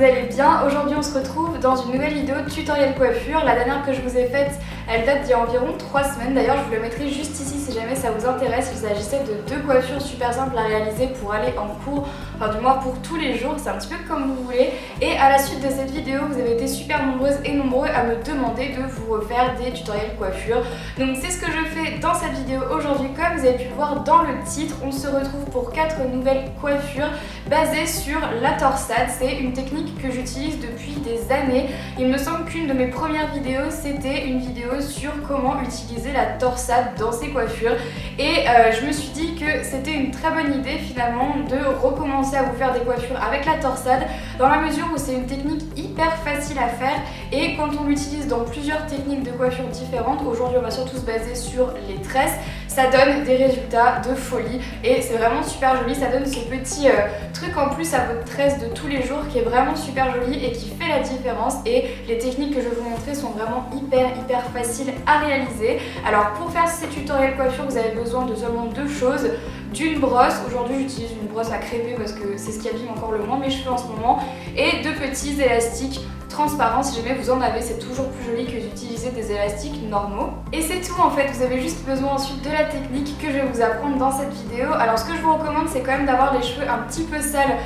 allez bien. Aujourd'hui on se retrouve dans une nouvelle vidéo tutoriel coiffure. La dernière que je vous ai faite, elle date d'il y a environ 3 semaines. D'ailleurs je vous la mettrai juste ici si jamais ça vous intéresse. Il s'agissait de 2 coiffures super simples à réaliser pour aller en cours, enfin du moins pour tous les jours, c'est un petit peu comme vous voulez. Et à la suite de cette vidéo, vous avez été super nombreuses et nombreux à me demander de vous refaire des tutoriels coiffure. Donc c'est ce que je fais dans cette vidéo aujourd'hui. Comme vous avez pu le voir dans le titre, on se retrouve pour 4 nouvelles coiffures basées sur la torsade. C'est une technique que j'utilise depuis des années. Il me semble qu'une de mes premières vidéos, c'était une vidéo sur comment utiliser la torsade dans ses coiffures. Et je me suis dit que c'était une très bonne idée finalement de recommencer à vous faire des coiffures avec la torsade, dans la mesure où c'est une technique hyper facile à faire et quand on l'utilise dans plusieurs techniques de coiffure différentes, aujourd'hui on va surtout se baser sur les tresses, ça donne des résultats de folie et c'est vraiment super joli. Ça donne ce petit truc en plus à votre tresse de tous les jours qui est vraiment super joli et qui fait la différence. Et les techniques que je vais vous montrer sont vraiment hyper faciles à réaliser. Alors pour faire ces tutoriels coiffure, vous avez besoin de seulement 2 choses. D'une brosse, aujourd'hui j'utilise une brosse à crêper parce que c'est ce qui abîme encore le moins mes cheveux en ce moment, et 2 petits élastiques transparents. Si jamais vous en avez, c'est toujours plus joli que d'utiliser des élastiques normaux. Et c'est tout en fait, vous avez juste besoin ensuite de la technique que je vais vous apprendre dans cette vidéo. Alors ce que je vous recommande, c'est quand même d'avoir les cheveux un petit peu sales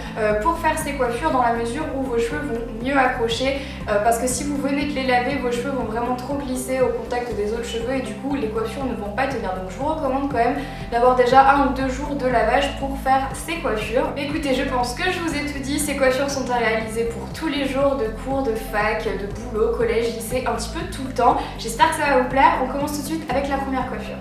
pour faire ces coiffures, dans la mesure où vos cheveux vont mieux accrocher, parce que si vous venez de les laver, vos cheveux vont vraiment trop glisser au contact des autres cheveux et du coup les coiffures ne vont pas tenir. Donc je vous recommande quand même d'avoir déjà 1 ou 2 jours de lavage pour faire ces coiffures. Mais écoutez, je pense que je vous ai tout dit, ces coiffures sont à réaliser pour tous les jours de cours, de fac, de boulot, collège, lycée, un petit peu tout le temps. J'espère que ça va vous plaire. On commence tout de suite avec la première coiffure.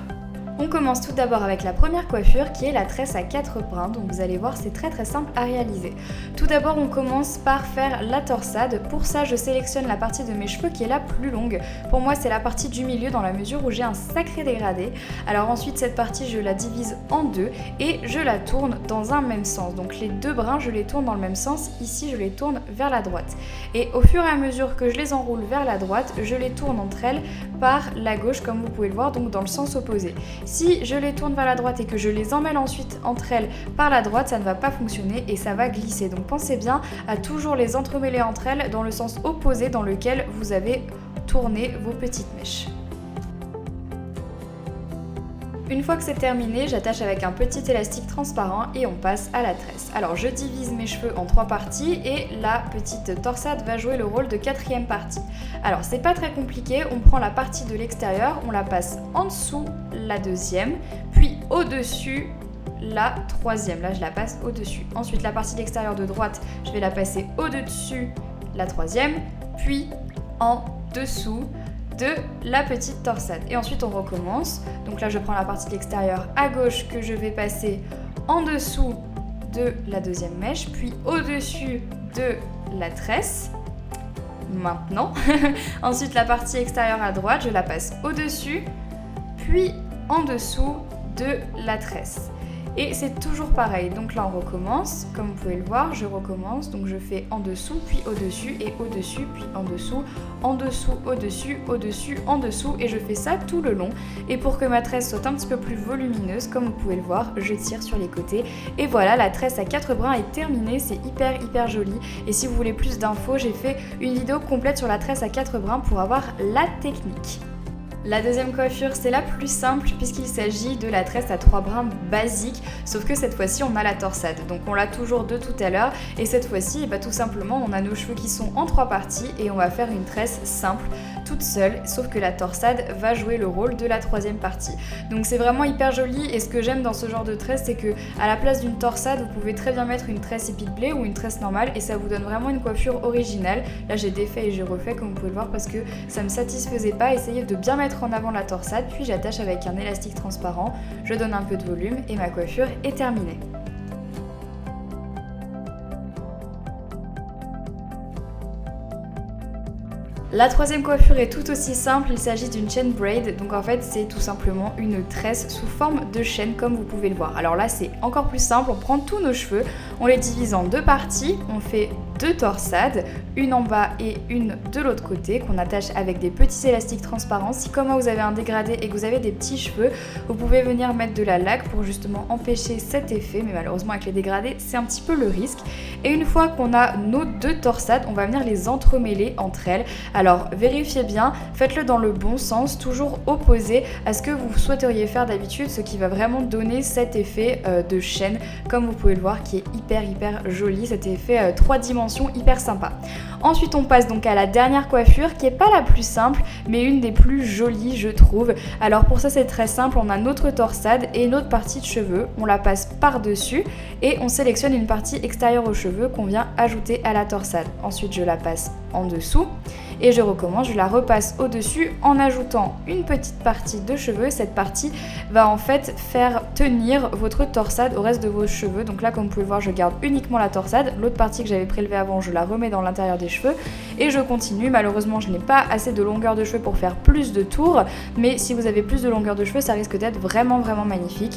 On commence tout d'abord avec la première coiffure qui est la tresse à 4 brins, donc vous allez voir c'est très simple à réaliser. Tout d'abord on commence par faire la torsade. Pour ça je sélectionne la partie de mes cheveux qui est la plus longue. Pour moi c'est la partie du milieu dans la mesure où j'ai un sacré dégradé. Alors ensuite cette partie je la divise en 2 et je la tourne dans un même sens. Donc les 2 brins je les tourne dans le même sens, ici je les tourne vers la droite. Et au fur et à mesure que je les enroule vers la droite, je les tourne entre elles par la gauche comme vous pouvez le voir, donc dans le sens opposé. Si je les tourne vers la droite et que je les emmêle ensuite entre elles par la droite, ça ne va pas fonctionner et ça va glisser. Donc pensez bien à toujours les entremêler entre elles dans le sens opposé dans lequel vous avez tourné vos petites mèches. Une fois que c'est terminé, j'attache avec un petit élastique transparent et on passe à la tresse. Alors je divise mes cheveux en 3 parties et la petite torsade va jouer le rôle de 4e partie. Alors c'est pas très compliqué, on prend la partie de l'extérieur, on la passe en dessous la 2e, puis au-dessus la 3e, là je la passe au-dessus. Ensuite la partie de l'extérieur de droite, je vais la passer au-dessus la 3e, puis en dessous de la petite torsade. Et ensuite on recommence. Donc là je prends la partie de l'extérieur à gauche que je vais passer en dessous de la 2e mèche, puis au-dessus de la tresse. Maintenant, ensuite la partie extérieure à droite, je la passe au-dessus, puis en dessous de la tresse. Et c'est toujours pareil, donc là on recommence, comme vous pouvez le voir, je recommence, donc je fais en dessous, puis au-dessus, et au-dessus, puis en dessous, au-dessus, au-dessus, en dessous, et je fais ça tout le long. Et pour que ma tresse soit un petit peu plus volumineuse, comme vous pouvez le voir, je tire sur les côtés. Et voilà, la tresse à 4 brins est terminée, c'est hyper joli. Et si vous voulez plus d'infos, j'ai fait une vidéo complète sur la tresse à 4 brins pour avoir la technique. La deuxième coiffure, c'est la plus simple puisqu'il s'agit de la tresse à 3 brins basique, sauf que cette fois-ci on a la torsade. Donc on l'a toujours de tout à l'heure et cette fois-ci tout simplement on a nos cheveux qui sont en 3 parties et on va faire une tresse simple toute seule, sauf que la torsade va jouer le rôle de la 3e partie. Donc c'est vraiment hyper joli et ce que j'aime dans ce genre de tresse, c'est que à la place d'une torsade, vous pouvez très bien mettre une tresse épi de blé ou une tresse normale et ça vous donne vraiment une coiffure originale. Là j'ai défait et j'ai refait comme vous pouvez le voir parce que ça me satisfaisait pas. Essayez de bien mettre en avant la torsade, puis j'attache avec un élastique transparent, je donne un peu de volume et ma coiffure est terminée. La 3e coiffure est tout aussi simple, il s'agit d'une chain braid, donc en fait c'est tout simplement une tresse sous forme de chaîne comme vous pouvez le voir. Alors là c'est encore plus simple, on prend tous nos cheveux, On les divise en deux parties, on fait deux torsades, une en bas et une de l'autre côté qu'on attache avec des petits élastiques transparents. Si comme moi vous avez un dégradé et que vous avez des petits cheveux, vous pouvez venir mettre de la laque pour justement empêcher cet effet, mais malheureusement avec les dégradés c'est un petit peu le risque. Et une fois qu'on a nos deux torsades, on va venir les entremêler entre elles. Alors vérifiez bien, faites-le dans le bon sens, toujours opposé à ce que vous souhaiteriez faire d'habitude, ce qui va vraiment donner cet effet de chaîne, comme vous pouvez le voir, qui est hyper joli, cet effet 3 dimensions hyper sympa. Ensuite on passe donc à la dernière coiffure qui est pas la plus simple mais une des plus jolies je trouve. Alors pour ça c'est très simple, on a notre torsade et une autre partie de cheveux, on la passe par dessus et on sélectionne une partie extérieure aux cheveux qu'on vient ajouter à la torsade. Ensuite je la passe en dessous et je recommence, je la repasse au dessus en ajoutant une petite partie de cheveux. Cette partie va en fait faire tenir votre torsade au reste de vos cheveux. Donc là comme vous pouvez le voir je garde uniquement la torsade, l'autre partie que j'avais prélevée avant je la remets dans l'intérieur des cheveux et je continue. Malheureusement je n'ai pas assez de longueur de cheveux pour faire plus de tours, mais si vous avez plus de longueur de cheveux ça risque d'être vraiment magnifique.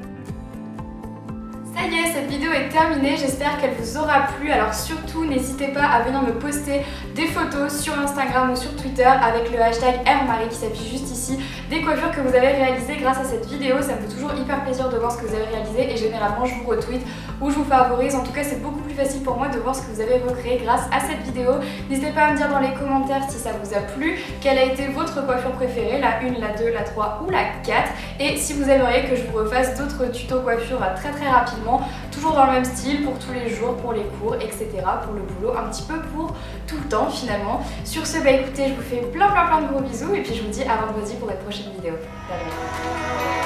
Ça y est, cette vidéo est terminée, j'espère qu'elle vous aura plu. Alors surtout n'hésitez pas à venir me poster des photos sur Instagram ou sur Twitter avec le hashtag #Marie qui s'affiche juste ici, des coiffures que vous avez réalisées grâce à cette vidéo. Ça me fait toujours hyper plaisir de voir ce que vous avez réalisé et généralement je vous retweet ou je vous favorise. En tout cas c'est beaucoup plus facile pour moi de voir ce que vous avez recréé grâce à cette vidéo. N'hésitez pas à me dire dans les commentaires si ça vous a plu, quelle a été votre coiffure préférée, la 1, la 2, la 3 ou la 4, et si vous aimeriez que je vous refasse d'autres tutos coiffure très rapidement, toujours dans le même style, pour tous les jours, pour les cours, etc., pour le boulot, un petit peu pour tout le temps finalement. Sur ce, bah écoutez, je vous fais plein de gros bisous et puis je vous dis à vendredi pour la prochaine vidéo. Bye bye.